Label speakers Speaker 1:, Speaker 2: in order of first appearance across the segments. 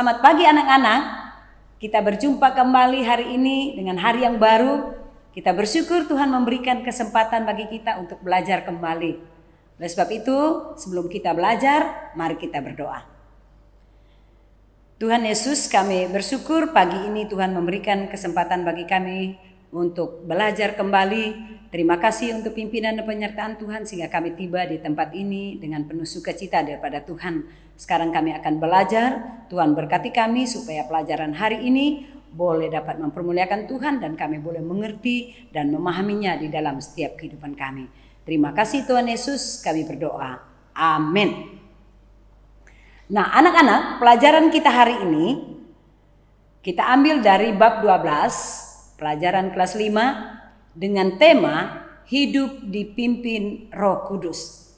Speaker 1: Selamat pagi anak-anak. Kita berjumpa kembali hari ini dengan hari yang baru. Kita bersyukur Tuhan memberikan kesempatan bagi kita untuk belajar kembali. Oleh sebab itu, sebelum kita belajar, mari kita berdoa. Tuhan Yesus, kami bersyukur pagi ini Tuhan memberikan kesempatan bagi kami untuk belajar kembali. Terima kasih untuk pimpinan dan penyertaan Tuhan sehingga kami tiba di tempat ini dengan penuh sukacita daripada Tuhan. Sekarang kami akan belajar. Tuhan berkati kami supaya pelajaran hari ini boleh dapat mempermuliakan Tuhan dan kami boleh mengerti dan memahaminya di dalam setiap kehidupan kami. Terima kasih Tuhan Yesus, kami berdoa. Amin. Nah, anak-anak, pelajaran kita hari ini kita ambil dari bab 12, pelajaran kelas 5 dengan tema hidup dipimpin Roh Kudus.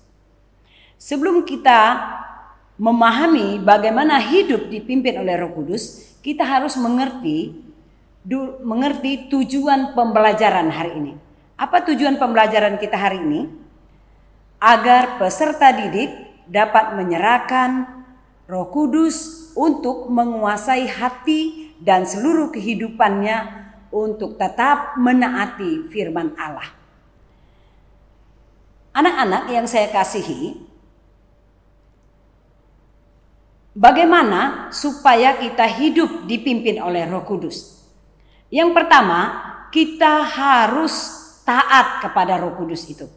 Speaker 1: Sebelum kita memahami bagaimana hidup dipimpin oleh Roh Kudus, kita harus mengerti tujuan pembelajaran hari ini. Apa tujuan pembelajaran kita hari ini? Agar peserta didik dapat menyerahkan Roh Kudus untuk menguasai hati dan seluruh kehidupannya untuk tetap menaati firman Allah. Anak-anak yang saya kasihi, bagaimana supaya kita hidup dipimpin oleh Roh Kudus? Yang pertama, kita harus taat kepada Roh Kudus itu.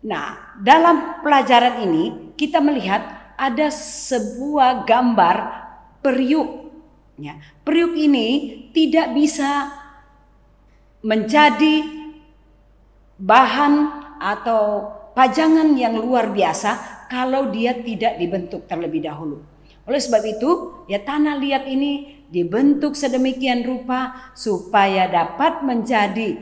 Speaker 1: Nah, dalam pelajaran ini kita melihat ada sebuah gambar periuk. Ya, periuk ini tidak bisa menjadi bahan atau pajangan yang luar biasa kalau dia tidak dibentuk terlebih dahulu. Oleh sebab itu, ya tanah liat ini dibentuk sedemikian rupa supaya dapat menjadi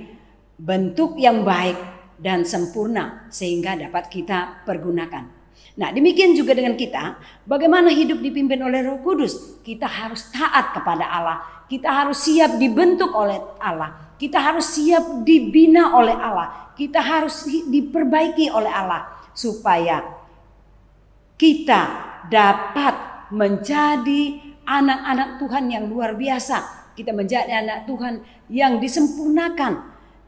Speaker 1: bentuk yang baik dan sempurna sehingga dapat kita pergunakan. Nah, demikian juga dengan kita, bagaimana hidup dipimpin oleh Roh Kudus. Kita harus taat kepada Allah, kita harus siap dibentuk oleh Allah, kita harus siap dibina oleh Allah, kita harus diperbaiki oleh Allah supaya kita dapat menjadi anak-anak Tuhan yang luar biasa. Kita menjadi anak Tuhan yang disempurnakan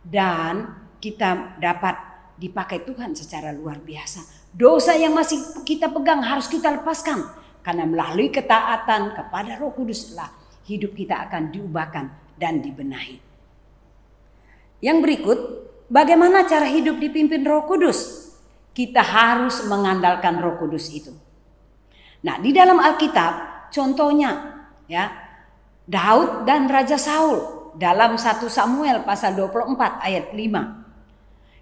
Speaker 1: dan kita dapat dipakai Tuhan secara luar biasa. Dosa yang masih kita pegang harus kita lepaskan. Karena melalui ketaatan kepada Roh Kuduslah hidup kita akan diubahkan dan dibenahi. Yang berikut, bagaimana cara hidup dipimpin Roh Kudus? Kita harus mengandalkan Roh Kudus itu. Nah, di dalam Alkitab contohnya ya, Daud dan Raja Saul dalam 1 Samuel pasal 24 ayat 5.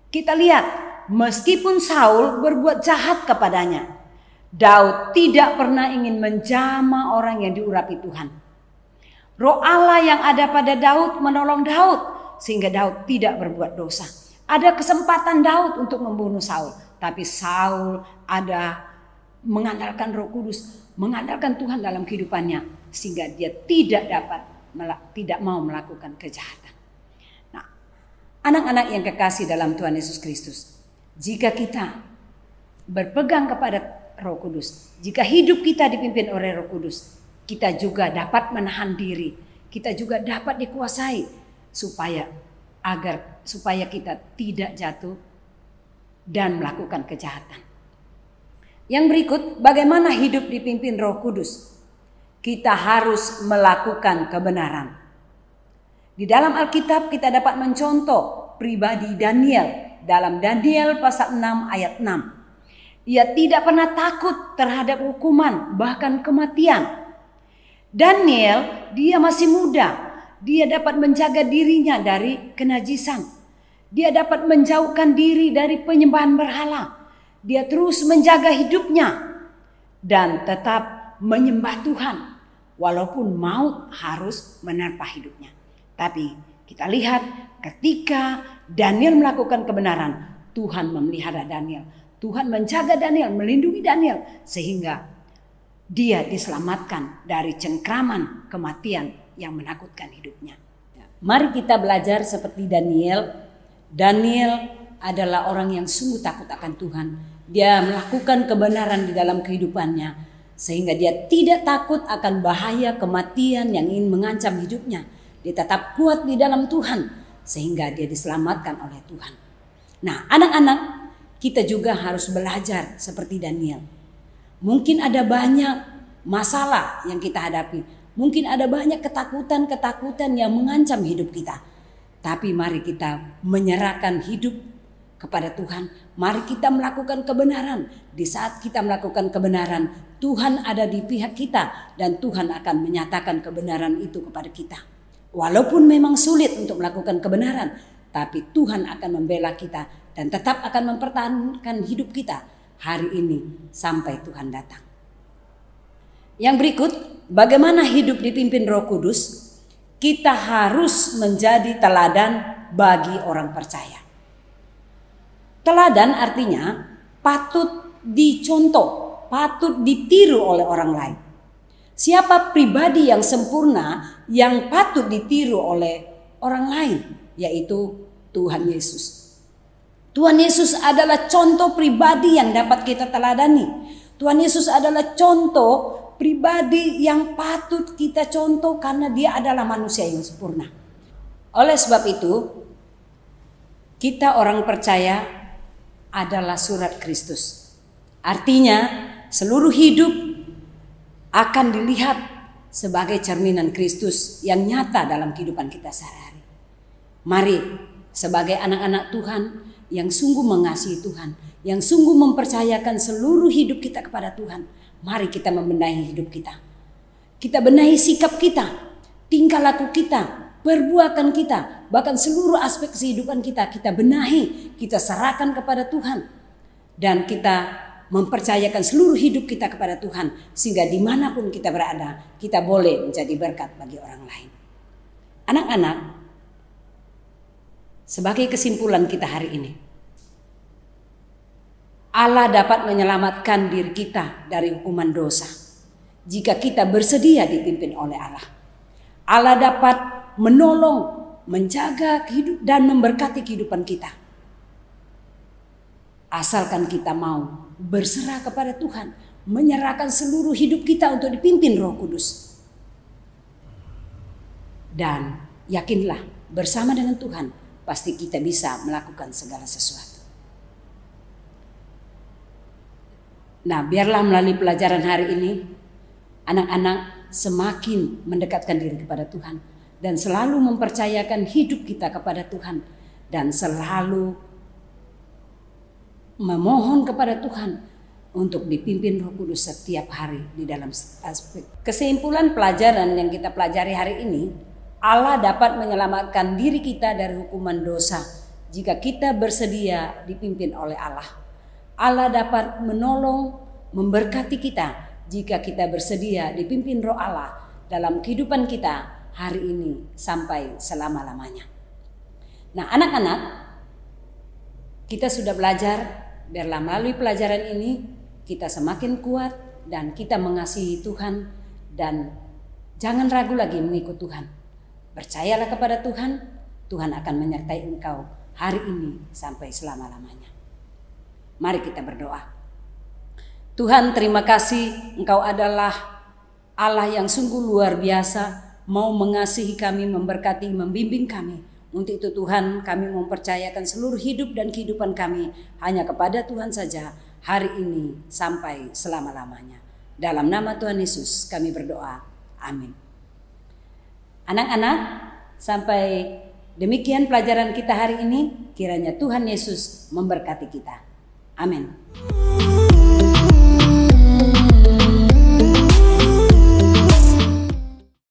Speaker 1: Kita lihat, meskipun Saul berbuat jahat kepadanya, Daud tidak pernah ingin menjamah orang yang diurapi Tuhan. Roh Allah yang ada pada Daud menolong Daud sehingga Daud tidak berbuat dosa. Ada kesempatan Daud untuk membunuh Saul, tapi Saul ada mengandalkan Roh Kudus, mengandalkan Tuhan dalam kehidupannya sehingga dia tidak mau melakukan kejahatan. Nah, anak-anak yang kekasih dalam Tuhan Yesus Kristus, jika kita berpegang kepada Roh Kudus, jika hidup kita dipimpin oleh Roh Kudus, kita juga dapat menahan diri, kita juga dapat dikuasai supaya kita tidak jatuh dan melakukan kejahatan. Yang berikut, bagaimana hidup dipimpin Roh Kudus? Kita harus melakukan kebenaran. Di dalam Alkitab kita dapat mencontoh pribadi Daniel. Dalam Daniel pasal 6 ayat 6. Ia tidak pernah takut terhadap hukuman, bahkan kematian. Daniel, dia masih muda. Dia dapat menjaga dirinya dari kenajisan. Dia dapat menjauhkan diri dari penyembahan berhala. Dia terus menjaga hidupnya dan tetap menyembah Tuhan. Walaupun maut harus menerpa hidupnya. Tapi kita lihat ketika Daniel melakukan kebenaran, Tuhan memelihara Daniel. Tuhan menjaga Daniel, melindungi Daniel. Sehingga dia diselamatkan dari cengkraman kematian yang menakutkan hidupnya. Mari kita belajar seperti Daniel. Daniel adalah orang yang sungguh takut akan Tuhan. Dia melakukan kebenaran di dalam kehidupannya. Sehingga dia tidak takut akan bahaya kematian yang ingin mengancam hidupnya. Dia tetap kuat di dalam Tuhan sehingga dia diselamatkan oleh Tuhan. Nah, anak-anak, kita juga harus belajar seperti Daniel. Mungkin ada banyak masalah yang kita hadapi. Mungkin ada banyak ketakutan-ketakutan yang mengancam hidup kita. Tapi mari kita menyerahkan hidup kepada Tuhan. Mari kita melakukan kebenaran. Di saat kita melakukan kebenaran, Tuhan ada di pihak kita dan Tuhan akan menyatakan kebenaran itu kepada kita. Walaupun memang sulit untuk melakukan kebenaran, tapi Tuhan akan membela kita dan tetap akan mempertahankan hidup kita hari ini sampai Tuhan datang. Yang berikut, bagaimana hidup dipimpin Roh Kudus? Kita harus menjadi teladan bagi orang percaya. Teladan artinya patut dicontoh, patut ditiru oleh orang lain. Siapa pribadi yang sempurna yang patut ditiru oleh orang lain? Yaitu Tuhan Yesus. Tuhan Yesus adalah contoh pribadi yang dapat kita teladani. Tuhan Yesus adalah contoh pribadi yang patut kita contoh karena dia adalah manusia yang sempurna. Oleh sebab itu, kita orang percaya adalah surat Kristus. Artinya seluruh hidup akan dilihat sebagai cerminan Kristus yang nyata dalam kehidupan kita sehari-hari. Mari sebagai anak-anak Tuhan yang sungguh mengasihi Tuhan, yang sungguh mempercayakan seluruh hidup kita kepada Tuhan, mari kita membenahi hidup kita. Kita benahi sikap kita, tingkah laku kita, perbuatan kita, bahkan seluruh aspek kehidupan kita benahi, kita serahkan kepada Tuhan. Dan kita mempercayakan seluruh hidup kita kepada Tuhan. Sehingga dimanapun kita berada, kita boleh menjadi berkat bagi orang lain. Anak-anak, sebagai kesimpulan kita hari ini, Allah dapat menyelamatkan diri kita dari hukuman dosa jika kita bersedia dipimpin oleh Allah. Allah dapat menolong, menjaga hidup dan memberkati kehidupan kita. Asalkan kita mau berserah kepada Tuhan, menyerahkan seluruh hidup kita untuk dipimpin Roh Kudus. Dan yakinlah, bersama dengan Tuhan pasti kita bisa melakukan segala sesuatu. Nah, biarlah melalui pelajaran hari ini anak-anak semakin mendekatkan diri kepada Tuhan dan selalu mempercayakan hidup kita kepada Tuhan dan selalu memohon kepada Tuhan untuk dipimpin Roh Kudus setiap hari di dalam aspek. Kesimpulan pelajaran yang kita pelajari hari ini, Allah dapat menyelamatkan diri kita dari hukuman dosa jika kita bersedia dipimpin oleh Allah. Allah dapat menolong, memberkati kita jika kita bersedia dipimpin Roh Allah dalam kehidupan kita hari ini sampai selama-lamanya. Nah, anak-anak, kita sudah belajar, biarlah melalui pelajaran ini kita semakin kuat dan kita mengasihi Tuhan dan jangan ragu lagi mengikut Tuhan. Percayalah kepada Tuhan, Tuhan akan menyertai engkau hari ini sampai selama-lamanya. Mari kita berdoa. Tuhan, terima kasih Engkau adalah Allah yang sungguh luar biasa, mau mengasihi kami, memberkati, membimbing kami. Untuk itu Tuhan, kami mempercayakan seluruh hidup dan kehidupan kami hanya kepada Tuhan saja hari ini sampai selama-lamanya. Dalam nama Tuhan Yesus kami berdoa. Amin. Anak-anak, sampai demikian pelajaran kita hari ini. Kiranya Tuhan Yesus memberkati kita. Amin.